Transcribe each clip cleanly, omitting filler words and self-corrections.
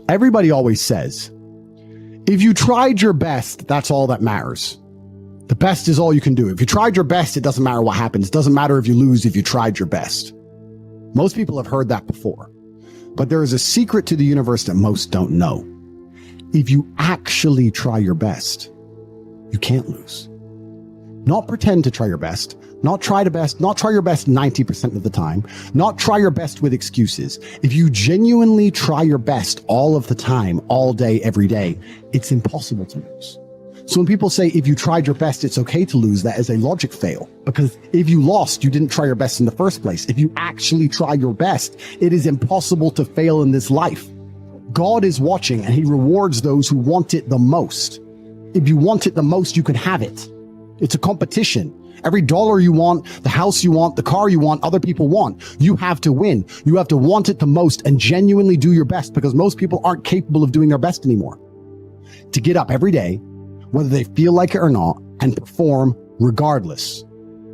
Everybody always says, if you tried your best, that's all that matters. The best is all you can do. If you tried your best, it doesn't matter what happens. It doesn't matter if you lose if you tried your best. Most people have heard that before. But there is a secret to the universe that most don't know. If you actually try your best, you can't lose. Not pretend to try your best, not try your best 90% of the time, not try your best with excuses. If you genuinely try your best all of the time, all day, every day, it's impossible to lose. So when people say, if you tried your best, it's okay to lose, that is a logic fail. Because if you lost, you didn't try your best in the first place. If you actually try your best, it is impossible to fail in this life. God is watching and he rewards those who want it the most. If you want it the most, you can have it. It's a competition. Every dollar you want, the house you want, the car you want, other people want, you have to win. You have to want it the most and genuinely do your best, because most people aren't capable of doing their best anymore. To get up every day, whether they feel like it or not, and perform regardless.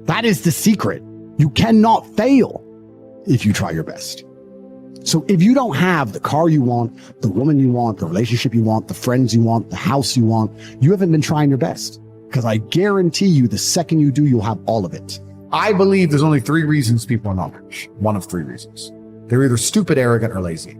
That is the secret. You cannot fail if you try your best. So if you don't have the car you want, the woman you want, the relationship you want, the friends you want, the house you want, you haven't been trying your best. Because I guarantee you, the second you do, you'll have all of it. I believe there's only 3 reasons people are not rich. One of 3 reasons. They're either stupid, arrogant, or lazy.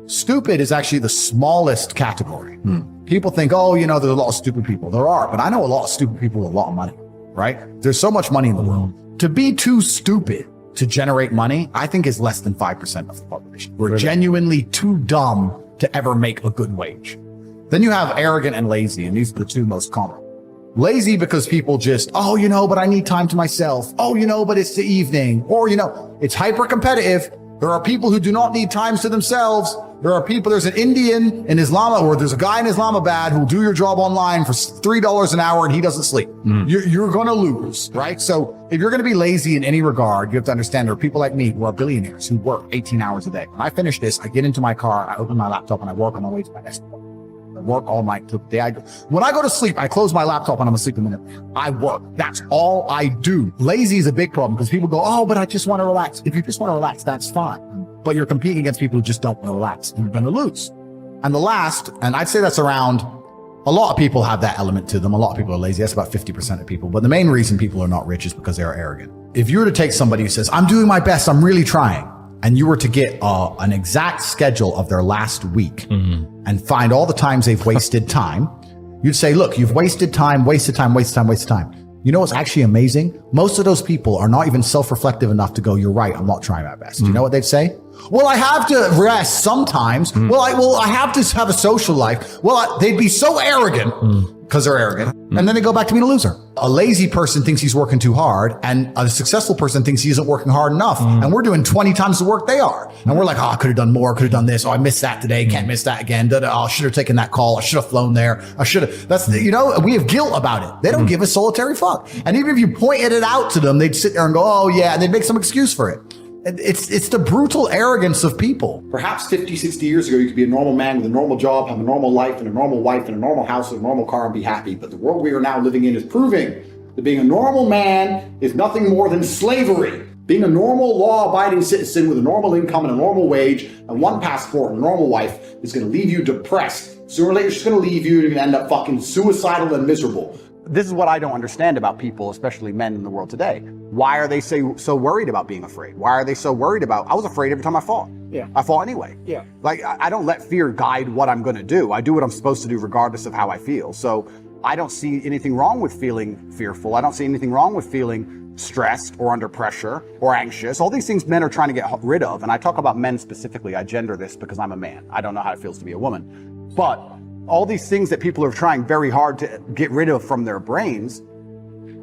Stupid is actually the smallest category. People think, oh, you know, there's a lot of stupid people. There are, but I know a lot of stupid people with a lot of money, right? There's so much money in the world. To be too stupid to generate money, I think is less than 5% of the population. We're genuinely too dumb to ever make a good wage. Then you have arrogant and lazy, and these are the 2 most common. Lazy because people just, oh, you know, but I need time to myself. Oh, you know, but it's the evening. Or, you know, it's hyper competitive. There are people who do not need times to themselves. There's an Indian in Islam, or there's a guy in Islamabad who'll do your job online for $3 an hour and he doesn't sleep. You're going to lose, right? So if you're going to be lazy in any regard, you have to understand there are people like me who are billionaires who work 18 hours a day. When I finish this, I get into my car, I open my laptop, and I work on my way to my desk. I work all night till the day I go. When I go to sleep, I close my laptop and I'm asleep in a minute. I work. That's all I do. Lazy is a big problem because people go, oh, but I just want to relax. If you just want to relax, that's fine. But you're competing against people who just don't want to relax. You're going to lose. And the last, and I'd say that's around, a lot of people have that element to them. A lot of people are lazy. That's about 50% of people. But the main reason people are not rich is because they are arrogant. If you were to take somebody who says, I'm doing my best, I'm really trying, and you were to get an exact schedule of their last week and find all the times they've wasted time, you'd say, look, you've wasted time, wasted time, wasted time, wasted time. You know what's actually amazing? Most of those people are not even self-reflective enough to go, you're right, I'm not trying my best. You know what they'd say? Well, I have to rest sometimes. Well, I have to have a social life. Well, they'd be so arrogant because they're arrogant. And then they go back to being a loser. A lazy person thinks he's working too hard, and a successful person thinks he isn't working hard enough. And we're doing 20 times the work they are. And we're like, oh, I could have done more, could have done this. Oh, I missed that today. Can't miss that again. Oh, I should have taken that call. I should have flown there. I should have. That's, you know, we have guilt about it. They don't give a solitary fuck. And even if you pointed it out to them, they'd sit there and go, oh yeah, and they'd make some excuse for it. It's the brutal arrogance of people. Perhaps 50, 60 years ago, you could be a normal man with a normal job, have a normal life and a normal wife and a normal house and a normal car and be happy. But the world we are now living in is proving that being a normal man is nothing more than slavery. Being a normal law-abiding citizen with a normal income and a normal wage and one passport and a normal wife is going to leave you depressed. Sooner or later, it's just going to leave you and you're going to end up fucking suicidal and miserable. This is what I don't understand about people, especially men in the world today. Why are they so worried about being afraid? Why are they so worried about, I was afraid every time I fought. Yeah. I fought anyway. Yeah. Like, I don't let fear guide what I'm going to do. I do what I'm supposed to do regardless of how I feel. So I don't see anything wrong with feeling fearful. I don't see anything wrong with feeling stressed or under pressure or anxious. All these things men are trying to get rid of. And I talk about men specifically. I gender this because I'm a man. I don't know how it feels to be a woman. But all these things that people are trying very hard to get rid of from their brains,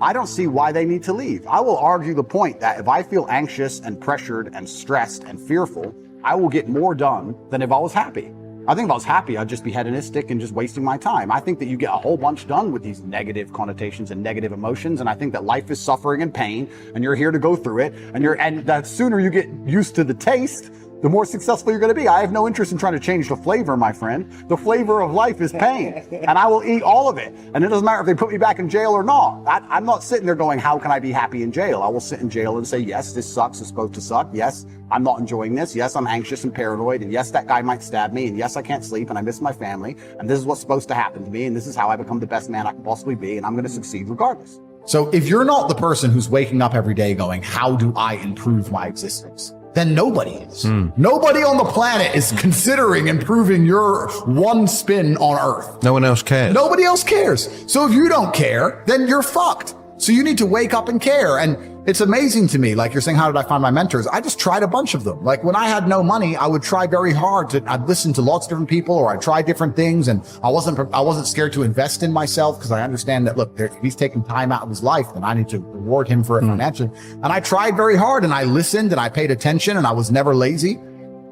I don't see why they need to leave. I will argue the point that if I feel anxious and pressured and stressed and fearful, I will get more done than if I was happy. I think if I was happy, I'd just be hedonistic and just wasting my time. I think that you get a whole bunch done with these negative connotations and negative emotions. And I think that life is suffering and pain and you're here to go through it. And the sooner you get used to the taste, the more successful you're going to be. I have no interest in trying to change the flavor, my friend. The flavor of life is pain, and I will eat all of it. And it doesn't matter if they put me back in jail or not. I'm not sitting there going, how can I be happy in jail? I will sit in jail and say, yes, this sucks. It's supposed to suck. Yes, I'm not enjoying this. Yes, I'm anxious and paranoid. And yes, that guy might stab me. And yes, I can't sleep and I miss my family. And this is what's supposed to happen to me. And this is how I become the best man I can possibly be. And I'm going to succeed regardless. So if you're not the person who's waking up every day going, how do I improve my existence? Then nobody is. Nobody on the planet is considering improving your one spin on Earth. No one else cares. Nobody else cares. So if you don't care, then you're fucked. So you need to wake up and care. And it's amazing to me, like you're saying, how did I find my mentors? I just tried a bunch of them. Like when I had no money, I would try very hard I'd listen to lots of different people, or I'd try different things. And I wasn't scared to invest in myself, because I understand that, look, if he's taking time out of his life, then I need to reward him for it financially. And I tried very hard, and I listened, and I paid attention, and I was never lazy.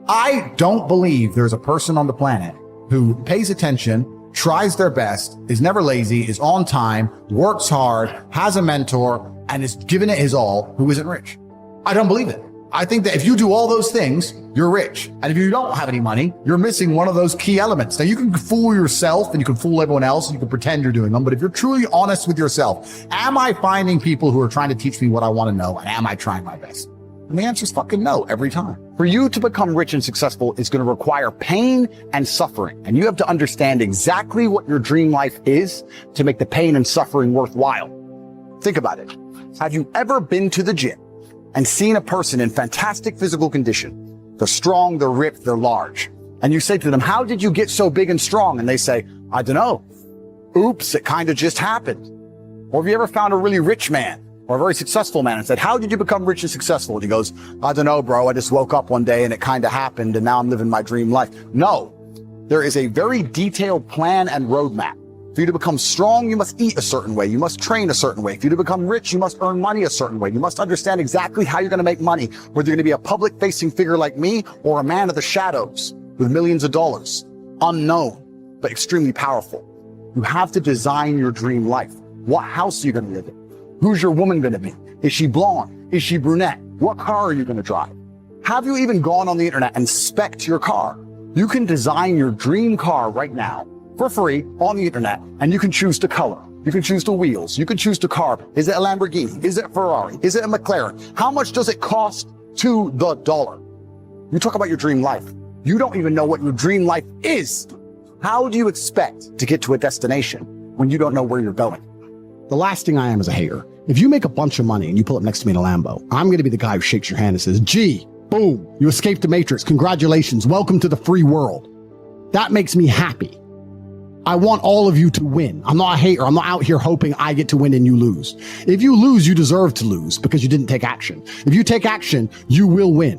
I don't believe there's a person on the planet who pays attention, tries their best, is never lazy, is on time, works hard, has a mentor, and is giving it his all, who isn't rich. I don't believe it. I think that if you do all those things, you're rich. And if you don't have any money, you're missing one of those key elements. Now, you can fool yourself and you can fool everyone else and you can pretend you're doing them. But if you're truly honest with yourself, am I finding people who are trying to teach me what I want to know? And am I trying my best? And the answer is fucking no every time. For you to become rich and successful is going to require pain and suffering. And you have to understand exactly what your dream life is to make the pain and suffering worthwhile. Think about it. Have you ever been to the gym and seen a person in fantastic physical condition? They're strong, they're ripped, they're large. And you say to them, how did you get so big and strong? And they say, I don't know. Oops, it kind of just happened. Or have you ever found a really rich man or a very successful man and said, how did you become rich and successful? And he goes, I don't know, bro. I just woke up one day and it kind of happened and now I'm living my dream life. No, there is a very detailed plan and roadmap. For you to become strong, you must eat a certain way. You must train a certain way. For you to become rich, you must earn money a certain way. You must understand exactly how you're going to make money, whether you're going to be a public-facing figure like me or a man of the shadows with millions of dollars. Unknown, but extremely powerful. You have to design your dream life. What house are you going to live in? Who's your woman going to be? Is she blonde? Is she brunette? What car are you going to drive? Have you even gone on the internet and spec'd your car? You can design your dream car right now for free on the internet, and you can choose the color. You can choose the wheels. You can choose the car. Is it a Lamborghini? Is it a Ferrari? Is it a McLaren? How much does it cost to the dollar? You talk about your dream life. You don't even know what your dream life is. How do you expect to get to a destination when you don't know where you're going? The last thing I am is a hater. If you make a bunch of money and you pull up next to me in a Lambo, I'm going to be the guy who shakes your hand and says, gee, boom, you escaped the matrix. Congratulations. Welcome to the free world. That makes me happy. I want all of you to win. I'm not a hater. I'm not out here hoping I get to win and you lose. If you lose, you deserve to lose because you didn't take action. If you take action, you will win.